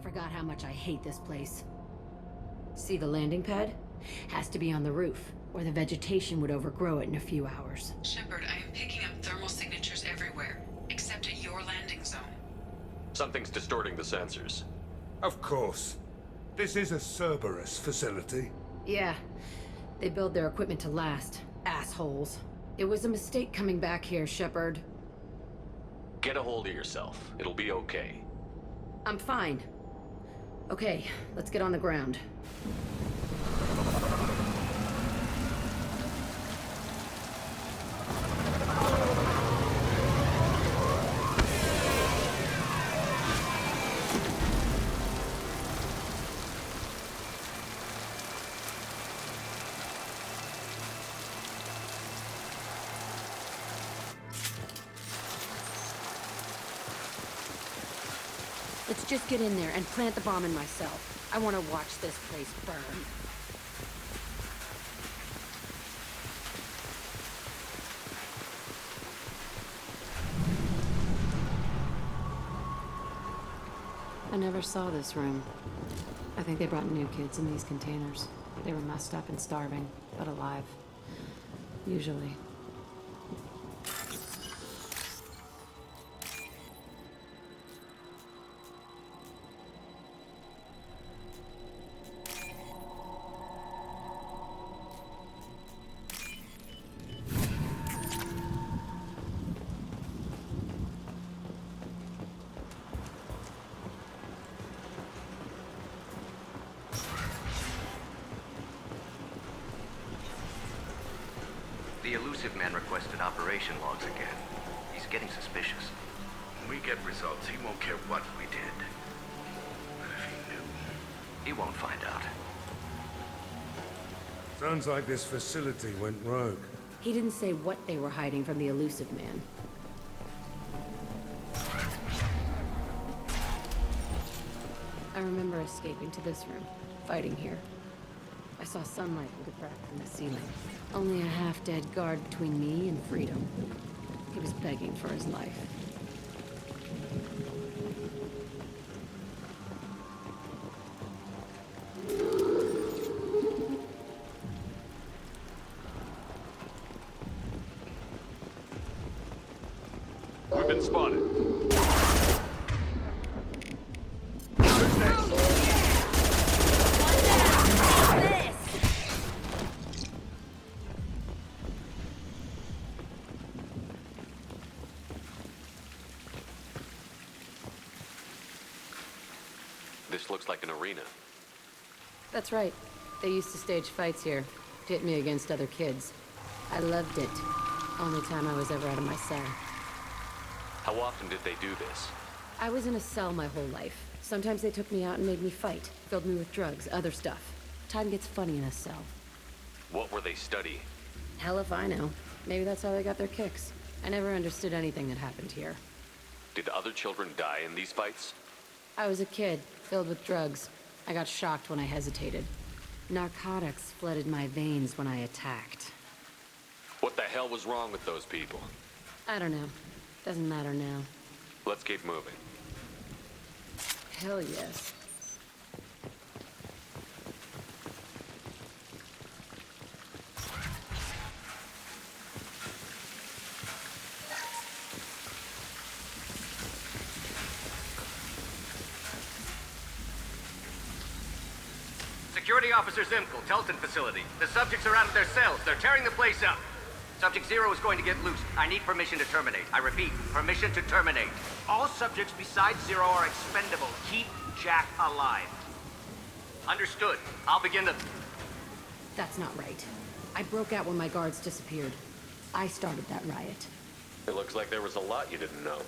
forgot how much I hate this place. See the landing pad? Has to be on the roof, or the vegetation would overgrow it in a few hours. Shepard, I am picking up thermal signatures everywhere, except at your landing zone. Something's distorting the sensors. Of course. This is a Cerberus facility. Yeah, they build their equipment to last. Assholes. It was a mistake coming back here, Shepard. Get a hold of yourself. It'll be okay. I'm fine. Okay, let's get on the ground. Let's just get in there and plant the bomb in myself. I want to watch this place burn. I never saw this room. I think they brought new kids in these containers. They were messed up and starving, but alive. Usually. The elusive man requested operation logs again. He's getting suspicious. When we get results, he won't care what we did. But if he knew... He won't find out. Sounds like this facility went rogue. He didn't say what they were hiding from the elusive man. I remember escaping to this room, fighting here. I saw sunlight with a crack from the ceiling. Only a half-dead guard between me and freedom. He was begging for his life. We've been spotted. This looks like an arena. That's right. They used to stage fights here, pit me against other kids. I loved it. Only time I was ever out of my cell. How often did they do this? I was in a cell my whole life. Sometimes they took me out and made me fight, filled me with drugs, other stuff. Time gets funny in a cell. What were they studying? Hell if I know. Maybe that's how they got their kicks. I never understood anything that happened here. Did other children die in these fights? I was a kid, filled with drugs. I got shocked when I hesitated. Narcotics flooded my veins when I attacked. What the hell was wrong with those people? I don't know. Doesn't matter now. Let's keep moving. Hell yes. Security Officer Zimkel, Telton facility. The subjects are out of their cells. They're tearing the place up. Subject Zero is going to get loose. I need permission to terminate. I repeat, permission to terminate. All subjects besides Zero are expendable. Keep Jack alive. Understood. I'll begin the... That's not right. I broke out when my guards disappeared. I started that riot. It looks like there was a lot you didn't know.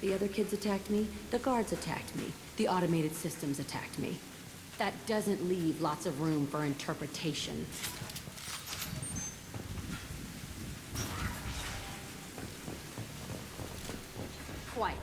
The other kids attacked me, the guards attacked me, the automated systems attacked me. That doesn't leave lots of room for interpretation. Quiet.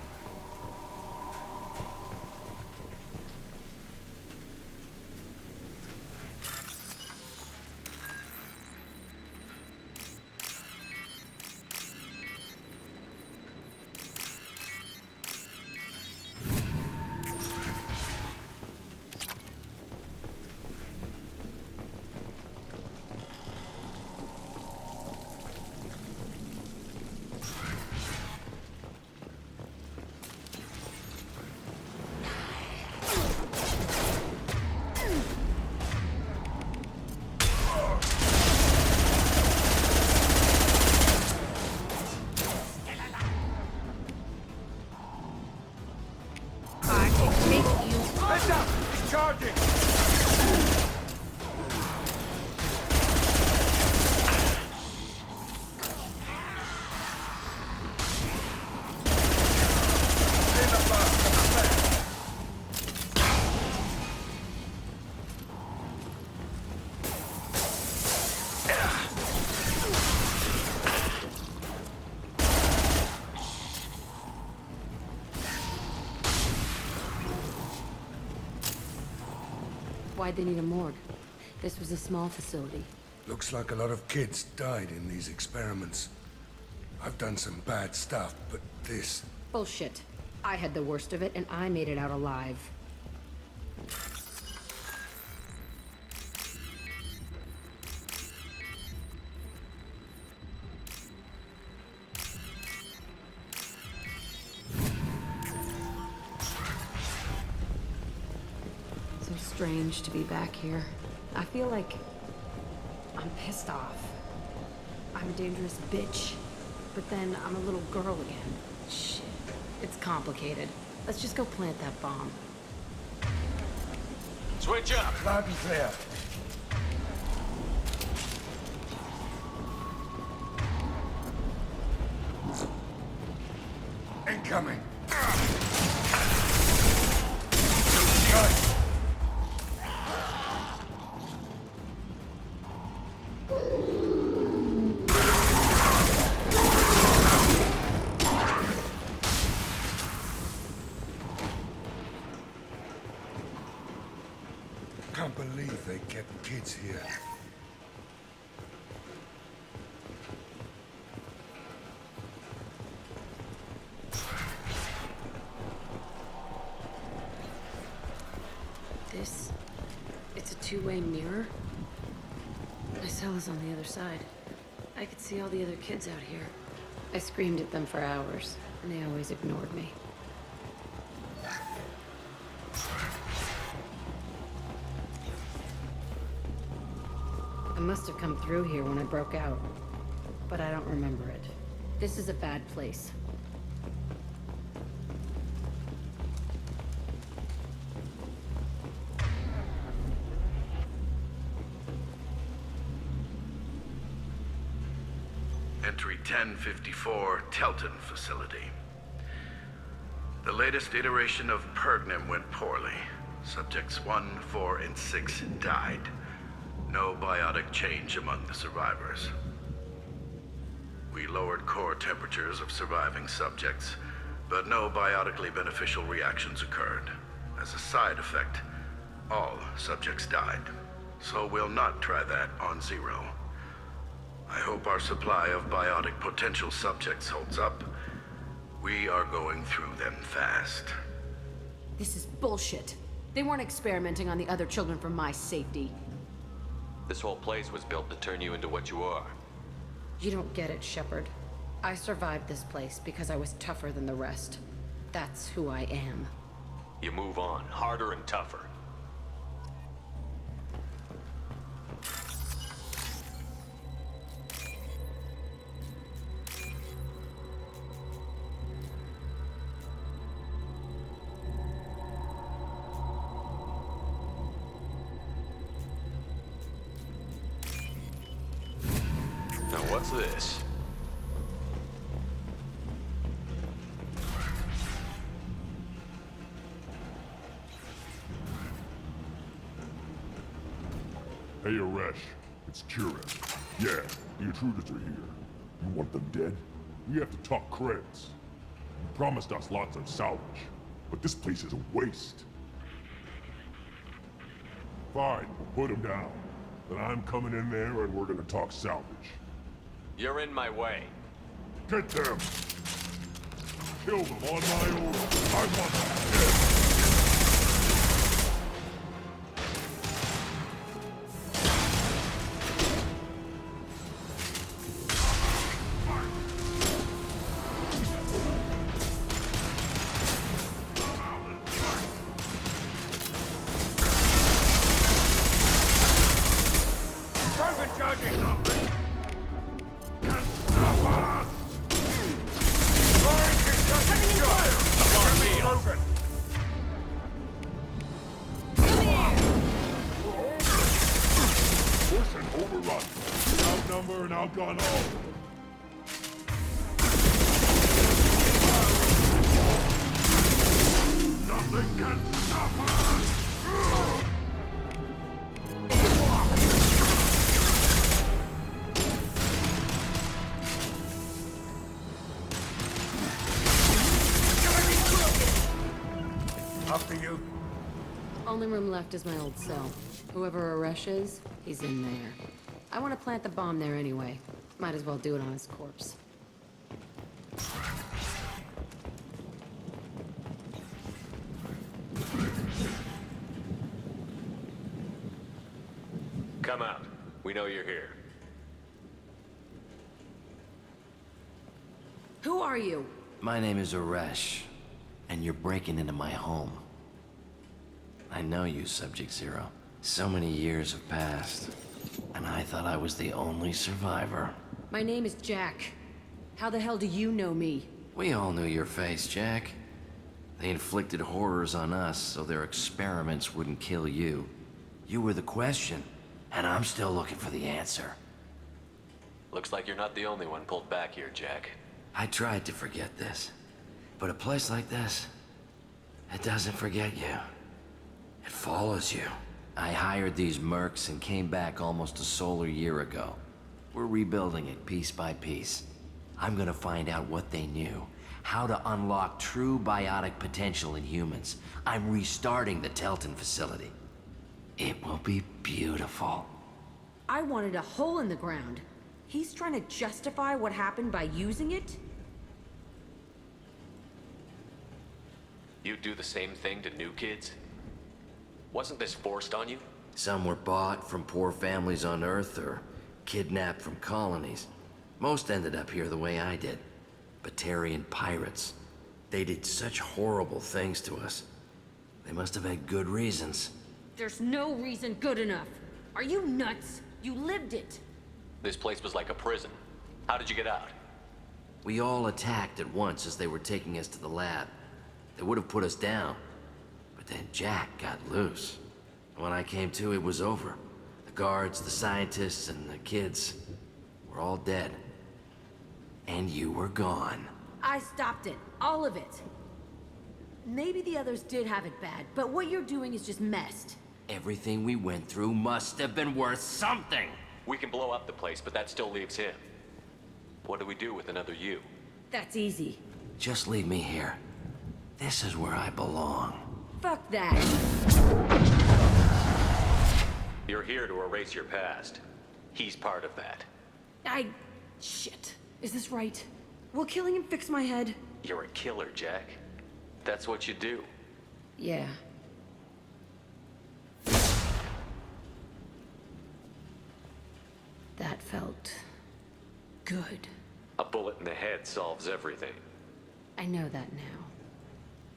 Heads up! He's charging! In the bus! Why'd they need a morgue? This was a small facility. Looks like a lot of kids died in these experiments. I've done some bad stuff, but this... Bullshit. I had the worst of it, and I made it out alive. So strange to be back here. I feel like I'm pissed off. I'm a dangerous bitch, but then I'm a little girl again. Shit. It's complicated. Let's just go plant that bomb. Switch up! Loud and clear. Incoming. Shot. Can't believe they kept kids here. It's a two-way mirror? My cell is on the other side. I could see all the other kids out here. I screamed at them for hours, and they always ignored me. I must have come through here when I broke out, but I don't remember it. This is a bad place. Entry 1054, Telton facility. The latest iteration of Pergnum went poorly. Subjects 1, 4, and 6 died. No biotic change among the survivors. We lowered core temperatures of surviving subjects, but no biotically beneficial reactions occurred. As a side effect, all subjects died. So we'll not try that on Zero. I hope our supply of biotic potential subjects holds up. We are going through them fast. This is bullshit. They weren't experimenting on the other children for my safety. This whole place was built to turn you into what you are. You don't get it, Shepard. I survived this place because I was tougher than the rest. That's who I am. You move on, harder and tougher. Now what's this? Hey, Aresh. It's Kira. Yeah, the intruders are here. You want them dead? We have to talk credits. You promised us lots of salvage, but this place is a waste. Fine, we'll put them down. Then I'm coming in there and we're gonna talk salvage. You're in my way. Get them! Kill them on my order. I want them dead. turn Algon off! Nothing can stop us! After you. Only room left is my old cell. Whoever Aresh is, he's in there. I want to plant the bomb there anyway. Might as well do it on his corpse. Come out. We know you're here. Who are you? My name is Aresh, and you're breaking into my home. I know you, Subject Zero. So many years have passed, and I thought I was the only survivor. My name is Jack. How the hell do you know me? We all knew your face, Jack. They inflicted horrors on us so their experiments wouldn't kill you. You were the question, and I'm still looking for the answer. Looks like you're not the only one pulled back here, Jack. I tried to forget this, but a place like this, it doesn't forget you. It follows you. I hired these mercs and came back almost a solar year ago. We're rebuilding it piece by piece. I'm gonna find out what they knew, how to unlock true biotic potential in humans. I'm restarting the Telton facility. It will be beautiful. I wanted a hole in the ground. He's trying to justify what happened by using it? You do the same thing to new kids? Wasn't this forced on you? Some were bought from poor families on Earth or kidnapped from colonies. Most ended up here the way I did. Batarian pirates. They did such horrible things to us. They must have had good reasons. There's no reason good enough. Are you nuts? You lived it. This place was like a prison. How did you get out? We all attacked at once as they were taking us to the lab. They would have put us down. But then Jack got loose. When I came to, it was over. The guards, the scientists, and the kids were all dead. And you were gone. I stopped it. All of it. Maybe the others did have it bad, but what you're doing is just messed. Everything we went through must have been worth something. We can blow up the place, but that still leaves him. What do we do with another you? That's easy. Just leave me here. This is where I belong. Fuck that. You're here to erase your past. He's part of that. Shit. Is this right? Will killing him fix my head? You're a killer, Jack. That's what you do. Yeah. That felt good. A bullet in the head solves everything. I know that now.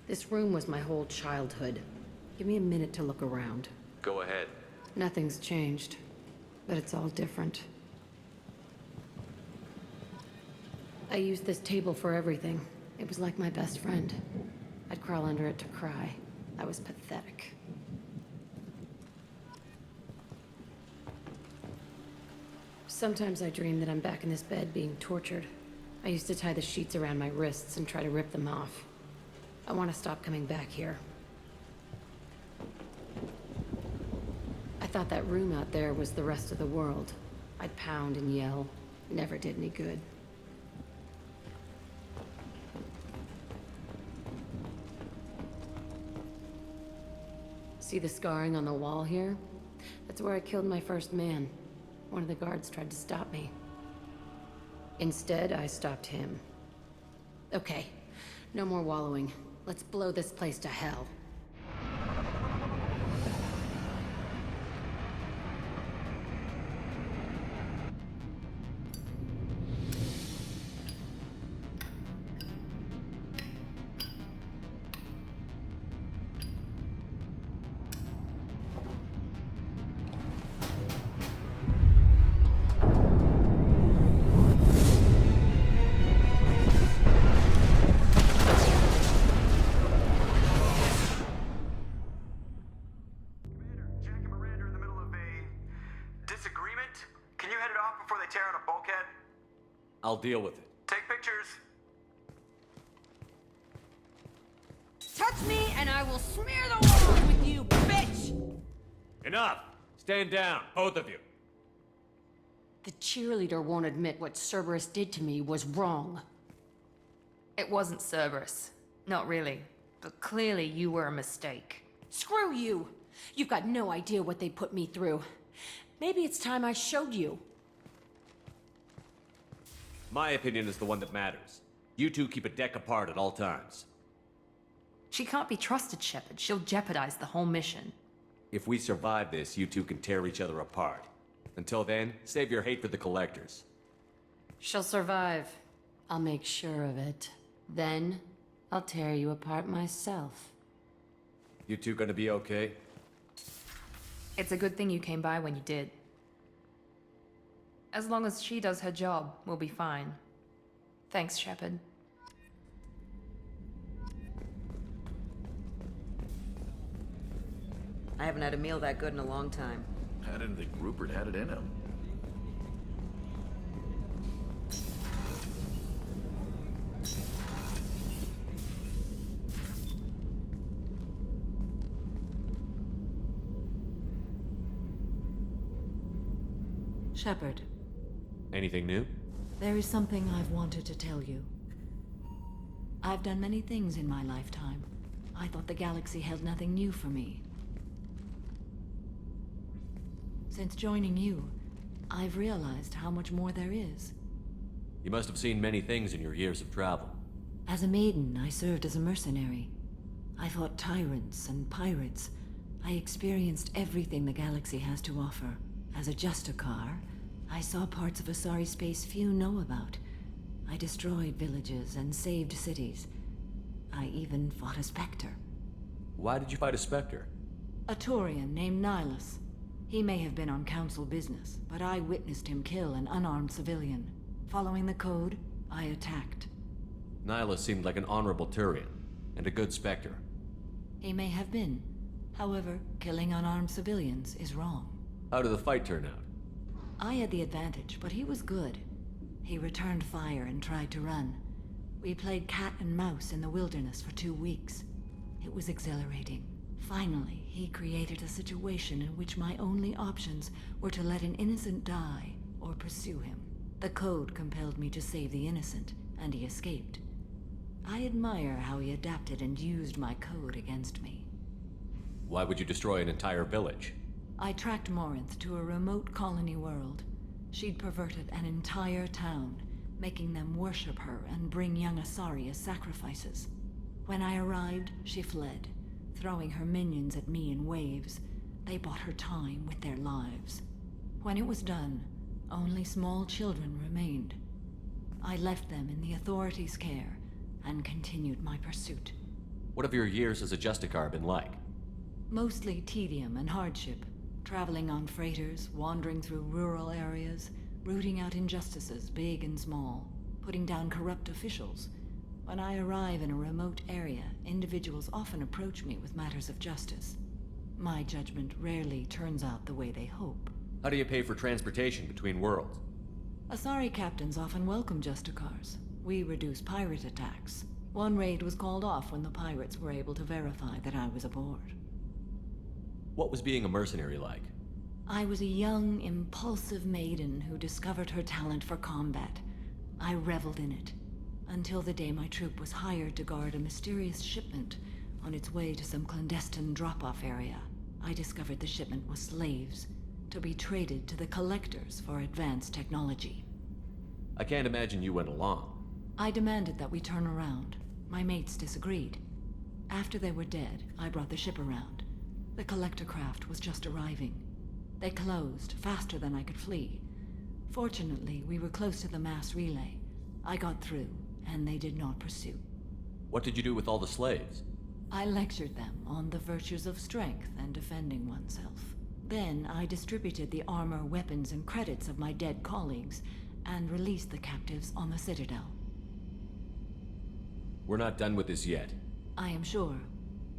This room was my whole childhood. Give me a minute to look around. Go ahead. Nothing's changed, but it's all different. I used this table for everything. It was like my best friend. I'd crawl under it to cry. I was pathetic. Sometimes I dream that I'm back in this bed being tortured. I used to tie the sheets around my wrists and try to rip them off. I want to stop coming back here. I thought that room out there was the rest of the world. I'd pound and yell. Never did any good. See the scarring on the wall here? That's where I killed my first man. One of the guards tried to stop me. Instead, I stopped him. Okay, no more wallowing. Let's blow this place to hell. Disagreement? Can you head it off before they tear out a bulkhead? I'll deal with it. Take pictures. Touch me and I will smear the walls with you, bitch! Enough! Stand down, both of you. The cheerleader won't admit what Cerberus did to me was wrong. It wasn't Cerberus. Not really. But clearly you were a mistake. Screw you! You've got no idea what they put me through. Maybe it's time I showed you. My opinion is the one that matters. You two keep a deck apart at all times. She can't be trusted, Shepard. She'll jeopardize the whole mission. If we survive this, you two can tear each other apart. Until then, save your hate for the Collectors. She'll survive. I'll make sure of it. Then, I'll tear you apart myself. You two gonna be okay? It's a good thing you came by when you did. As long as she does her job, we'll be fine. Thanks, Shepard. I haven't had a meal that good in a long time. I didn't think Rupert had it in him. Shepard, Anything new? there is something I've wanted to tell you. I've done many things in my lifetime. I thought the galaxy held nothing new for me. Since joining you, I've realized how much more there is. You must have seen many things in your years of travel. As a maiden, I served as a mercenary. I fought tyrants and pirates. I experienced everything the galaxy has to offer. As a Justicar, I saw parts of Asari space few know about. I destroyed villages and saved cities. I even fought a Spectre. Why did you fight a Spectre? A Turian named Nihilus. He may have been on Council business, but I witnessed him kill an unarmed civilian. Following the code, I attacked. Nyla seemed like an honorable Turian, and a good Spectre. He may have been. However, killing unarmed civilians is wrong. How did the fight turn out? I had the advantage, but he was good. He returned fire and tried to run. We played cat and mouse in the wilderness for 2 weeks. It was exhilarating. Finally, he created a situation in which my only options were to let an innocent die or pursue him. The code compelled me to save the innocent, and he escaped. I admire how he adapted and used my code against me. Why would you destroy an entire village? I tracked Morinth to a remote colony world. She'd perverted an entire town, making them worship her and bring young Asari as sacrifices. When I arrived, she fled, throwing her minions at me in waves. They bought her time with their lives. When it was done, only small children remained. I left them in the authorities' care and continued my pursuit. What have your years as a Justicar been like? Mostly tedium and hardship. Traveling on freighters, wandering through rural areas, rooting out injustices, big and small, putting down corrupt officials. When I arrive in a remote area, individuals often approach me with matters of justice. My judgment rarely turns out the way they hope. How do you pay for transportation between worlds? Asari captains often welcome Justicars. We reduce pirate attacks. One raid was called off when the pirates were able to verify that I was aboard. What was being a mercenary like? I was a young, impulsive maiden who discovered her talent for combat. I reveled in it, until the day my troop was hired to guard a mysterious shipment on its way to some clandestine drop-off area. I discovered the shipment was slaves, to be traded to the Collectors for advanced technology. I can't imagine you went along. I demanded that we turn around. My mates disagreed. After they were dead, I brought the ship around. The Collector craft was just arriving. They closed faster than I could flee. Fortunately, we were close to the mass relay. I got through, and they did not pursue. What did you do with all the slaves? I lectured them on the virtues of strength and defending oneself. Then I distributed the armor, weapons, and credits of my dead colleagues, and released the captives on the Citadel. We're not done with this yet. I am sure.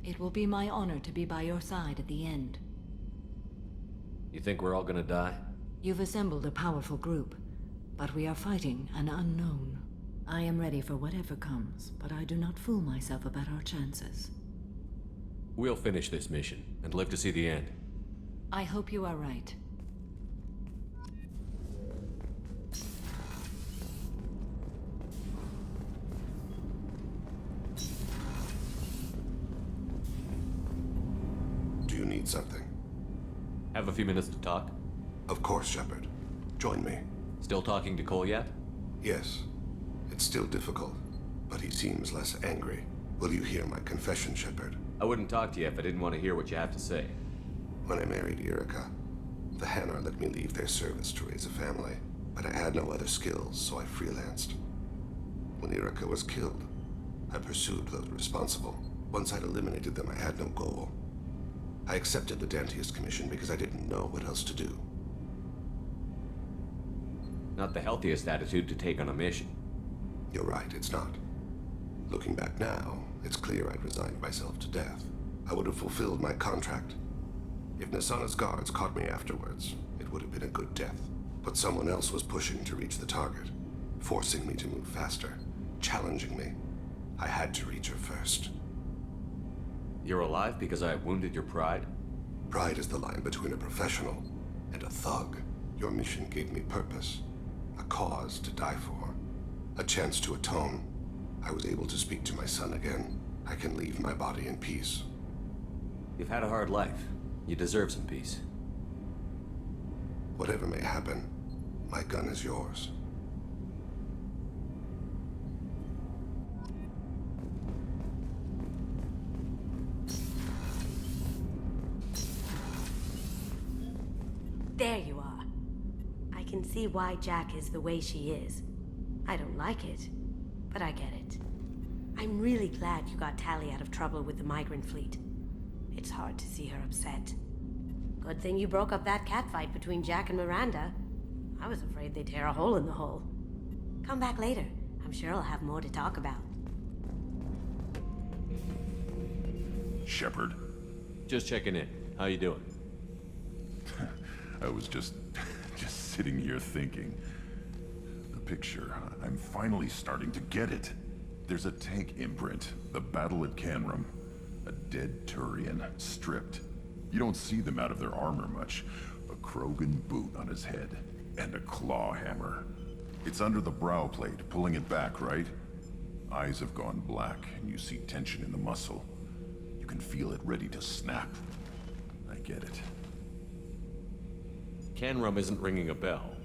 It will be my honor to be by your side at the end. You think we're all gonna die? You've assembled a powerful group, but we are fighting an unknown. I am ready for whatever comes, but I do not fool myself about our chances. We'll finish this mission and live to see the end. I hope you are right. Do you need something? Have a few minutes to talk? Of course, Shepard. Join me. Still talking to Cole yet? Yes. It's still difficult, but he seems less angry. Will you hear my confession, Shepard? I wouldn't talk to you if I didn't want to hear what you have to say. When I married Erica, the Hanar let me leave their service to raise a family, but I had no other skills, so I freelanced. When Erica was killed, I pursued those responsible. Once I'd eliminated them, I had no goal. I accepted the Dantius commission because I didn't know what else to do. Not the healthiest attitude to take on a mission. You're right, it's not. Looking back now, it's clear I'd resigned myself to death. I would have fulfilled my contract. If Nasana's guards caught me afterwards, it would have been a good death. But someone else was pushing to reach the target, forcing me to move faster, challenging me. I had to reach her first. You're alive because I wounded your pride? Pride is the line between a professional and a thug. Your mission gave me purpose, a cause to die for, a chance to atone. I was able to speak to my son again. I can leave my body in peace. You've had a hard life. You deserve some peace. Whatever may happen, my gun is yours. There you are. I can see why Jack is the way she is. I don't like it, but I get it. I'm really glad you got Tally out of trouble with the migrant fleet. It's hard to see her upset. Good thing you broke up that catfight between Jack and Miranda. I was afraid they'd tear a hole in the hull. Come back later. I'm sure I'll have more to talk about. Shepard. Just checking in. How you doing? I was just sitting here thinking. The picture, I'm finally starting to get it. There's a tank imprint, the battle at Canrum. A dead Turian, stripped. You don't see them out of their armor much. A Krogan boot on his head, and a claw hammer. It's under the brow plate, pulling it back, right? Eyes have gone black, and you see tension in the muscle. You can feel it ready to snap. I get it. Canrum isn't ringing a bell.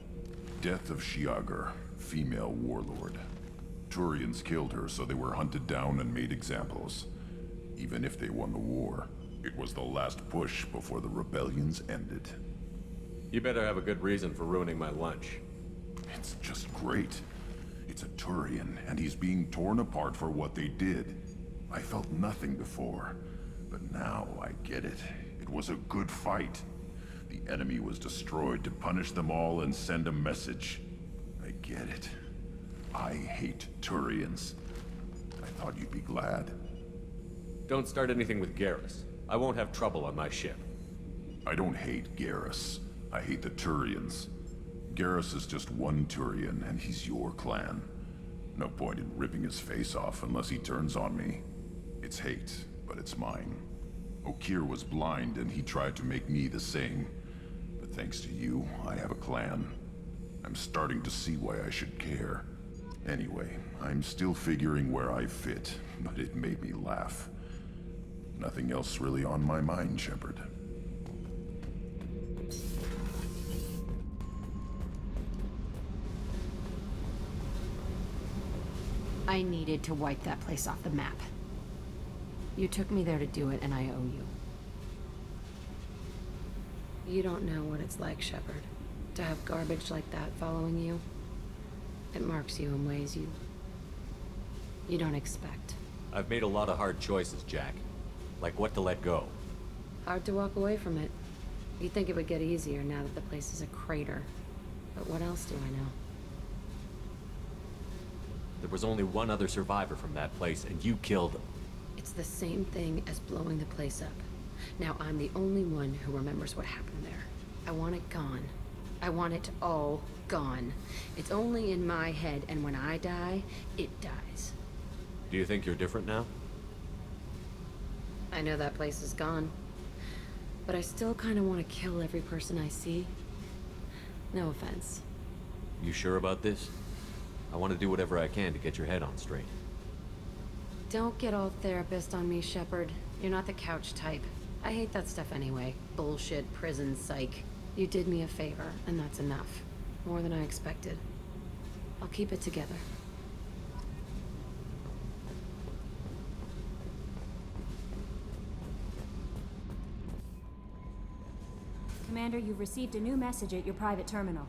Death of Shiagar, female warlord. Turians killed her, so they were hunted down and made examples. Even if they won the war, it was the last push before the rebellions ended. You better have a good reason for ruining my lunch. It's just great. It's a Turian, and he's being torn apart for what they did. I felt nothing before, but now I get it. It was a good fight. The enemy was destroyed to punish them all and send a message. I get it. I hate Turians. I thought you'd be glad. Don't start anything with Garrus. I won't have trouble on my ship. I don't hate Garrus. I hate the Turians. Garrus is just one Turian, and he's your clan. No point in ripping his face off unless he turns on me. It's hate, but it's mine. Okir was blind, and he tried to make me the same. But thanks to you, I have a clan. I'm starting to see why I should care. Anyway, I'm still figuring where I fit, but it made me laugh. Nothing else really on my mind, Shepard. I needed to wipe that place off the map. You took me there to do it, and I owe you. You don't know what it's like, Shepard, to have garbage like that following you. It marks you in ways you don't expect. I've made a lot of hard choices, Jack. Like what to let go. Hard to walk away from it. You'd think it would get easier now that the place is a crater. But what else do I know? There was only one other survivor from that place, and you killed him. It's the same thing as blowing the place up. Now I'm the only one who remembers what happened there. I want it gone. I want it all gone. It's only in my head, and when I die, it dies. Do you think you're different now? I know that place is gone. But I still kind of want to kill every person I see. No offense. You sure about this? I want to do whatever I can to get your head on straight. Don't get all therapist on me, Shepard. You're not the couch type. I hate that stuff anyway. Bullshit, prison, psych. You did me a favor, and that's enough. More than I expected. I'll keep it together. Commander, you've received a new message at your private terminal.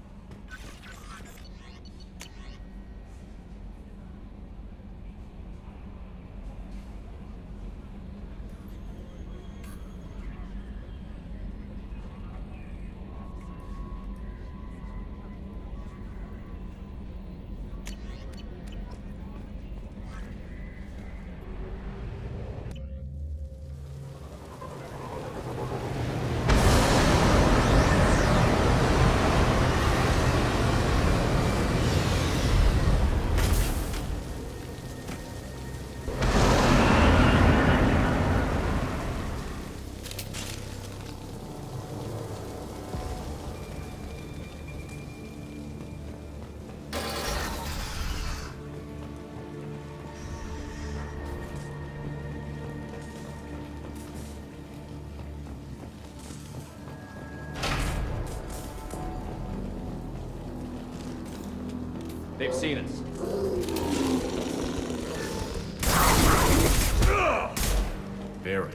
They've seen us. Baron.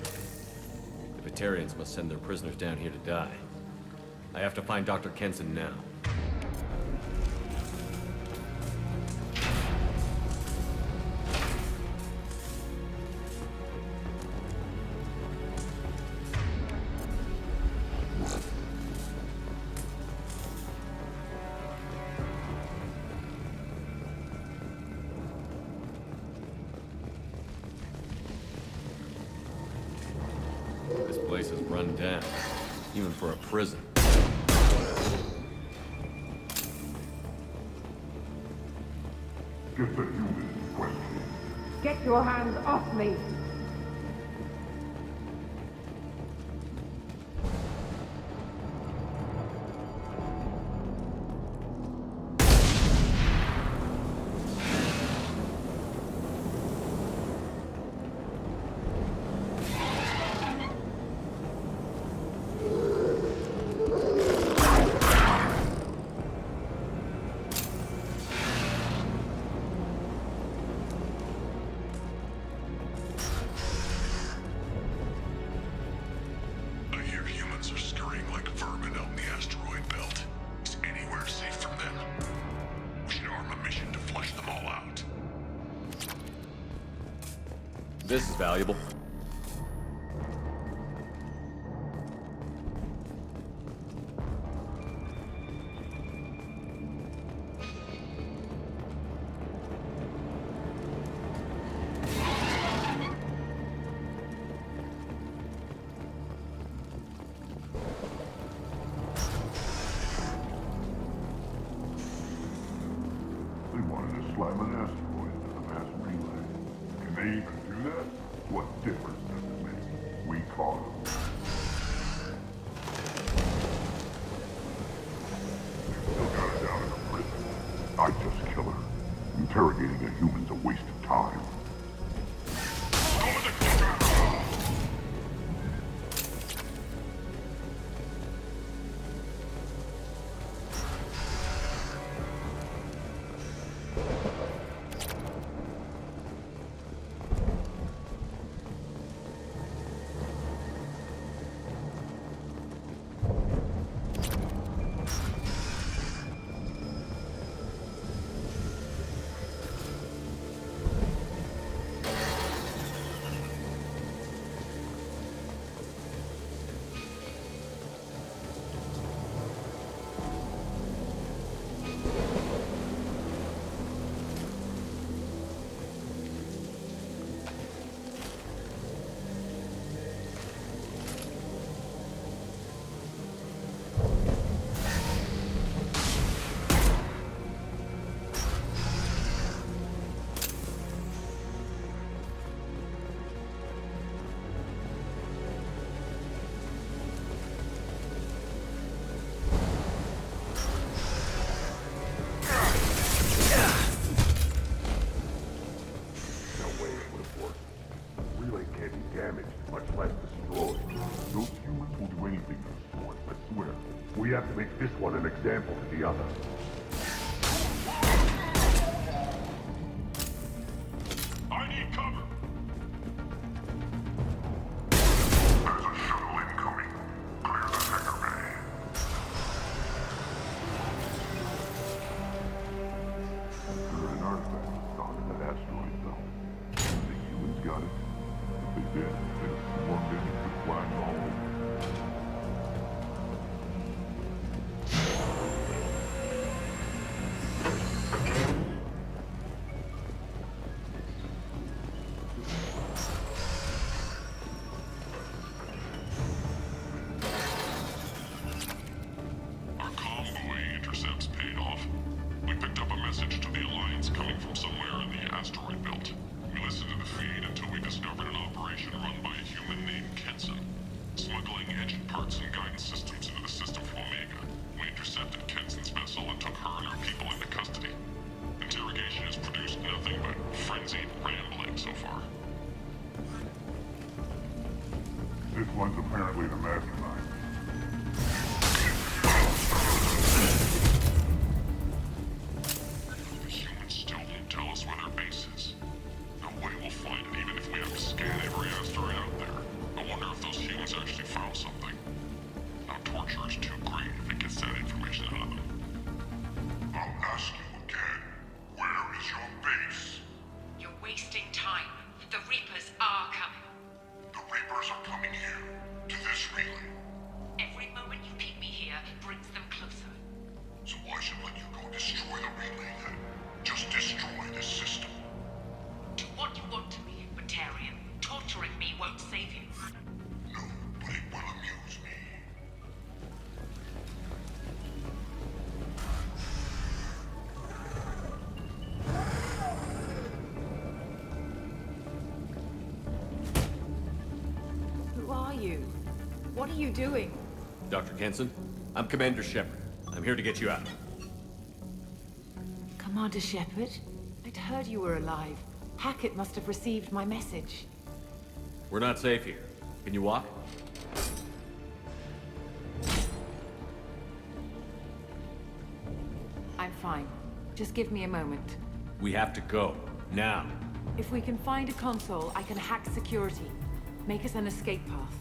The Batarians must send their prisoners down here to die. I have to find Dr. Kenson now. This place is run down, even for a prison. Get the human in question. Get your hands off me! This is valuable. They wanted to slam an asteroid into the mass relay. Can they even do that? What difference does it make? We caught them. Still got her down in a prison. I'd just kill her. Interrogating a human's a waste of time. have to make this one an example to the others. I need cover! There's a shuttle incoming. Clear the hangar bay. There are an artifact stored in that asteroid belt. The humans got it. If they did, they'd have swarmed in and put flags all over. Our convoy intercepts paid off. We picked up a message to the Alliance coming from somewhere in the asteroid belt. We listened to the feed until we discovered an operation run by a human named Kenson, smuggling engine parts and guidance systems into the system from Omega. We intercepted Kenson's vessel and took her and her people into custody. Interrogation has produced nothing but frenzied rambling so far. This one's apparently the mastermind. The humans still won't tell us where their base is. No way we'll find it, even if we have to scan every asteroid out there. I wonder if those humans actually found something. Our torture is too great if it gets that information out of them. I'll ask you again. Where is your base? You're wasting time. The Reapers are coming. The Reapers are coming here, to this relay. Every moment you keep me here brings them closer. So why should let you go destroy the relay then? Just destroy this system. Do what you want to me, Batarian. Torturing me won't save you. No, but it will amuse me. Who are you? What are you doing? Dr. Kenson, I'm Commander Shepard. I'm here to get you out. Commander Shepard? I'd heard you were alive. Hackett must have received my message. We're not safe here. Can you walk? I'm fine. Just give me a moment. We have to go. Now. If we can find a console, I can hack security. Make us an escape path.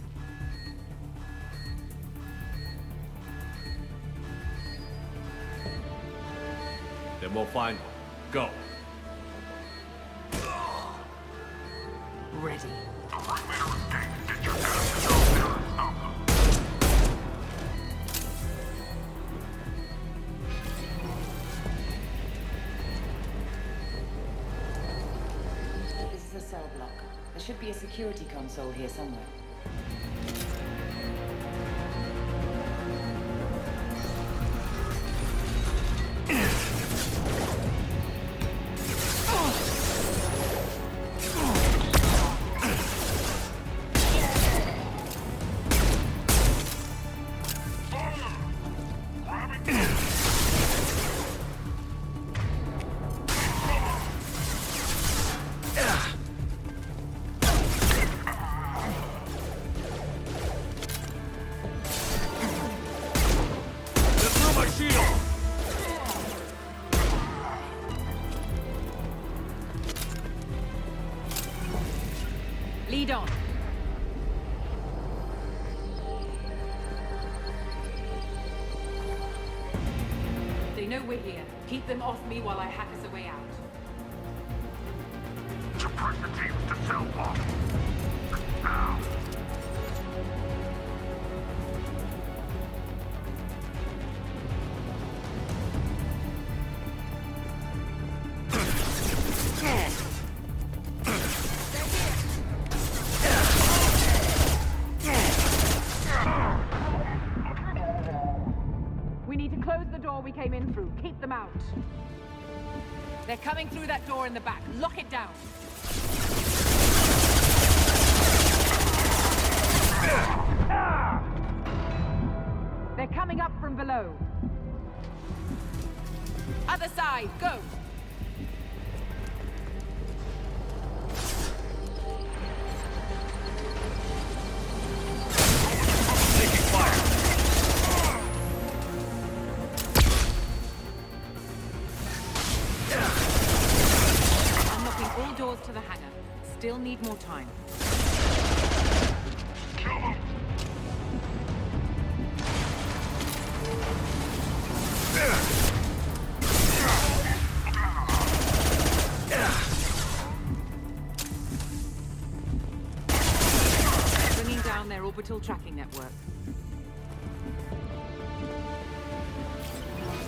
Then we'll find one. Go. Ready. This is a cell block. There should be a security console here somewhere. Lead on. They know we're here. Keep them off me while I hack us a way out. Support the teams to cell block. Now. We need to close the door we came in through. Keep them out. They're coming through that door in the back. Lock it down. They're coming up from below. Other side, go! still need more time. Bringing down their orbital tracking network.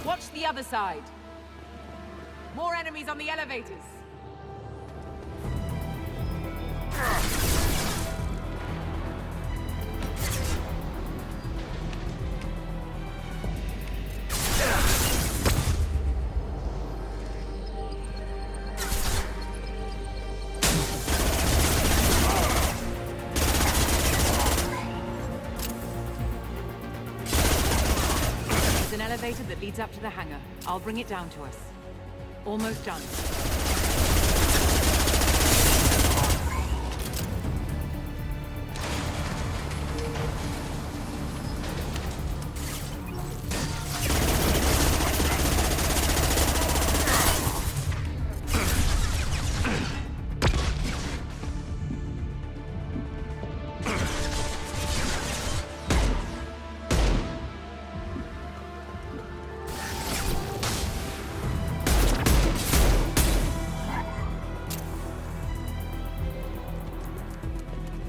Watch the other side. More enemies on the elevators. There's an elevator that leads up to the hangar. I'll bring it down to us. Almost done.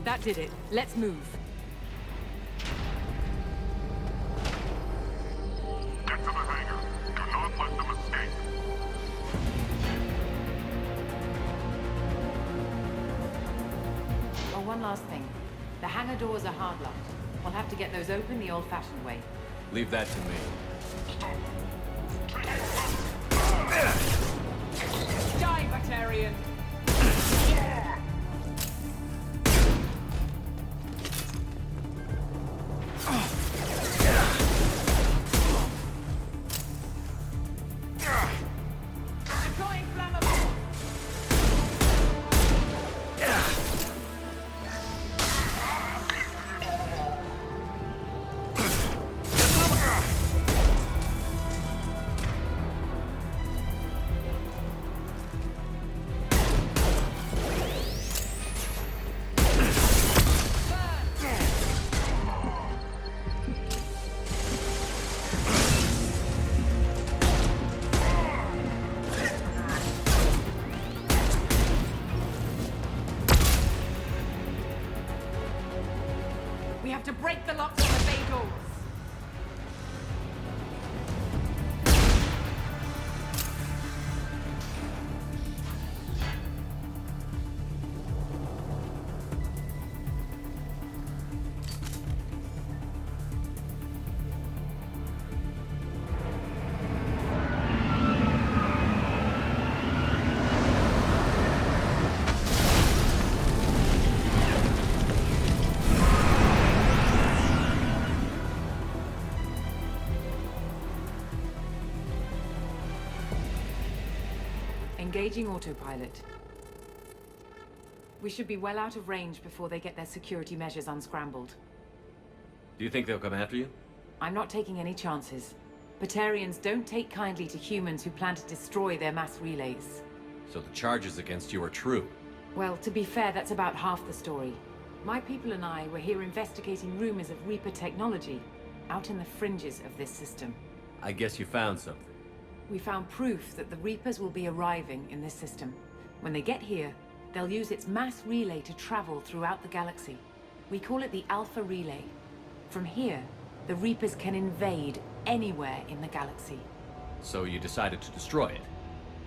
That did it. Let's move. Get to the hangar. Do not let them escape. Oh, one last thing. The hangar doors are hard locked. We'll have to get those open the old-fashioned way. Leave that to me. Die, Batarian! Deploying flammable! We have to break the locks on the bay doors. Engaging autopilot. We should be well out of range before they get their security measures unscrambled. Do you think they'll come after you? I'm not taking any chances. Batarians don't take kindly to humans who plan to destroy their mass relays. So the charges against you are true. Well, to be fair, that's about half the story. My people and I were here investigating rumors of Reaper technology out in the fringes of this system. I guess you found something. We found proof that the Reapers will be arriving in this system. When they get here, they'll use its mass relay to travel throughout the galaxy. We call it the Alpha Relay. From here, the Reapers can invade anywhere in the galaxy. So you decided to destroy it?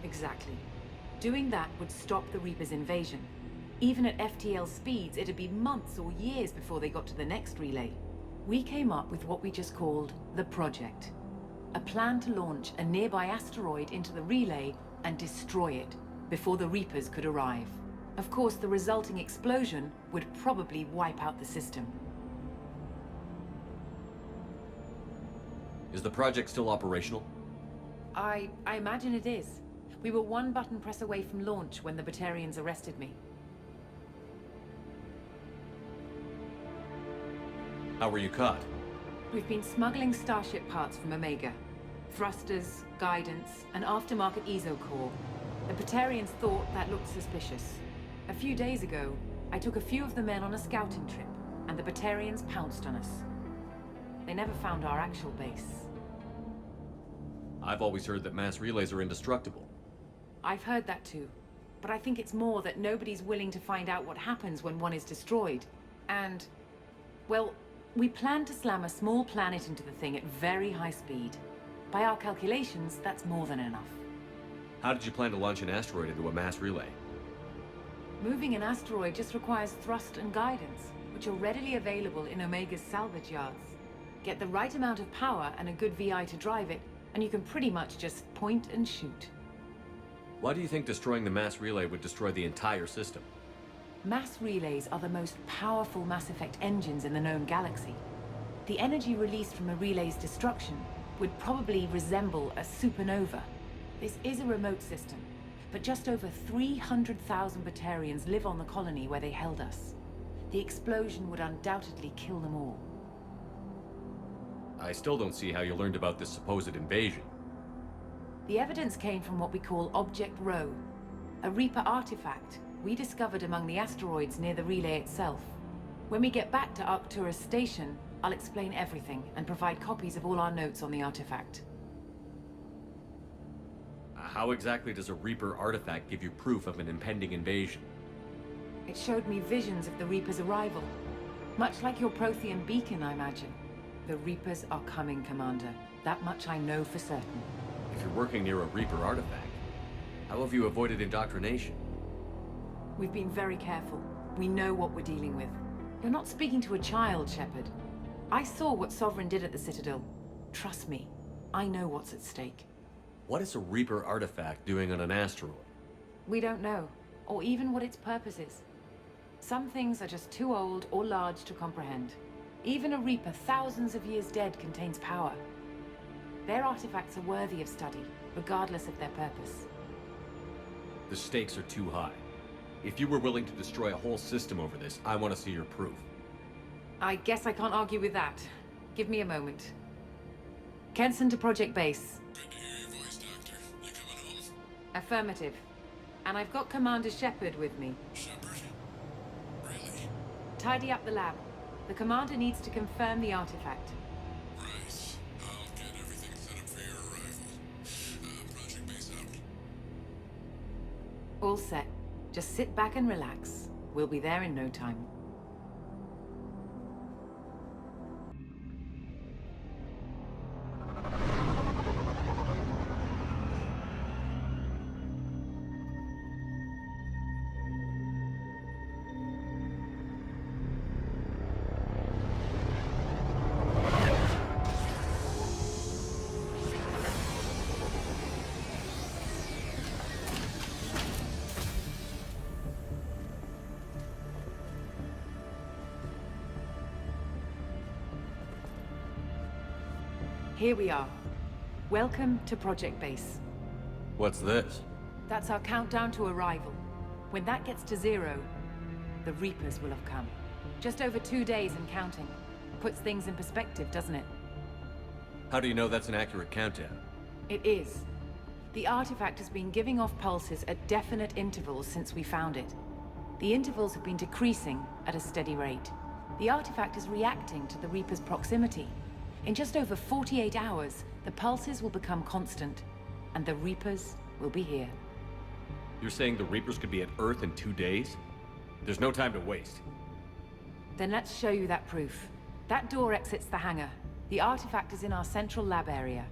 Exactly. Doing that would stop the Reapers' invasion. Even at FTL speeds, it'd be months or years before they got to the next relay. We came up with what we just called the Project. A plan to launch a nearby asteroid into the relay and destroy it before the Reapers could arrive. Of course, the resulting explosion would probably wipe out the system. Is the project still operational? I imagine it is. We were one button press away from launch when the Batarians arrested me. How were you caught? We've been smuggling Starship parts from Omega. Thrusters, guidance, and aftermarket Ezo core. The Batarians thought that looked suspicious. A few days ago, I took a few of the men on a scouting trip, and the Batarians pounced on us. They never found our actual base. I've always heard that mass relays are indestructible. I've heard that too. But I think it's more that nobody's willing to find out what happens when one is destroyed. And, well, we plan to slam a small planet into the thing at very high speed. By our calculations, that's more than enough. How did you plan to launch an asteroid into a mass relay? Moving an asteroid just requires thrust and guidance, which are readily available in Omega's salvage yards. Get the right amount of power and a good VI to drive it, and you can pretty much just point and shoot. Why do you think destroying the mass relay would destroy the entire system? Mass relays are the most powerful Mass Effect engines in the known galaxy. The energy released from a relay's destruction would probably resemble a supernova. This is a remote system, but just over 300,000 Batarians live on the colony where they held us. The explosion would undoubtedly kill them all. I still don't see how you learned about this supposed invasion. The evidence came from what we call Object Rho, a Reaper artifact we discovered among the asteroids near the relay itself. When we get back to Arcturus Station, I'll explain everything and provide copies of all our notes on the artifact. How exactly does a Reaper artifact give you proof of an impending invasion? It showed me visions of the Reaper's arrival. Much like your Prothean beacon, I imagine. The Reapers are coming, Commander. That much I know for certain. If you're working near a Reaper artifact, how have you avoided indoctrination? We've been very careful. We know what we're dealing with. You're not speaking to a child, Shepard. I saw what Sovereign did at the Citadel. Trust me, I know what's at stake. What is a Reaper artifact doing on an asteroid? We don't know, or even what its purpose is. Some things are just too old or large to comprehend. Even a Reaper thousands of years dead contains power. Their artifacts are worthy of study, regardless of their purpose. The stakes are too high. If you were willing to destroy a whole system over this, I want to see your proof. I guess I can't argue with that. Give me a moment. Kenson to Project Base. Good to hear your voice, Doctor. You coming home? Affirmative. And I've got Commander Shepard with me. Shepard? Really? Tidy up the lab. The Commander needs to confirm the artifact. Right. I'll get everything set up for your arrival. Project Base out. All set. Just sit back and relax. We'll be there in no time. Here we are. Welcome to Project Base. What's this? That's our countdown to arrival. When that gets to 0, the Reapers will have come. Just over 2 days and counting. Puts things in perspective, doesn't it? How do you know that's an accurate countdown? It is. The artifact has been giving off pulses at definite intervals since we found it. The intervals have been decreasing at a steady rate. The artifact is reacting to the Reaper's proximity. In just over 48 hours, the pulses will become constant, and the Reapers will be here. You're saying the Reapers could be at Earth in 2 days? There's no time to waste. Then let's show you that proof. That door exits the hangar. The artifact is in our central lab area.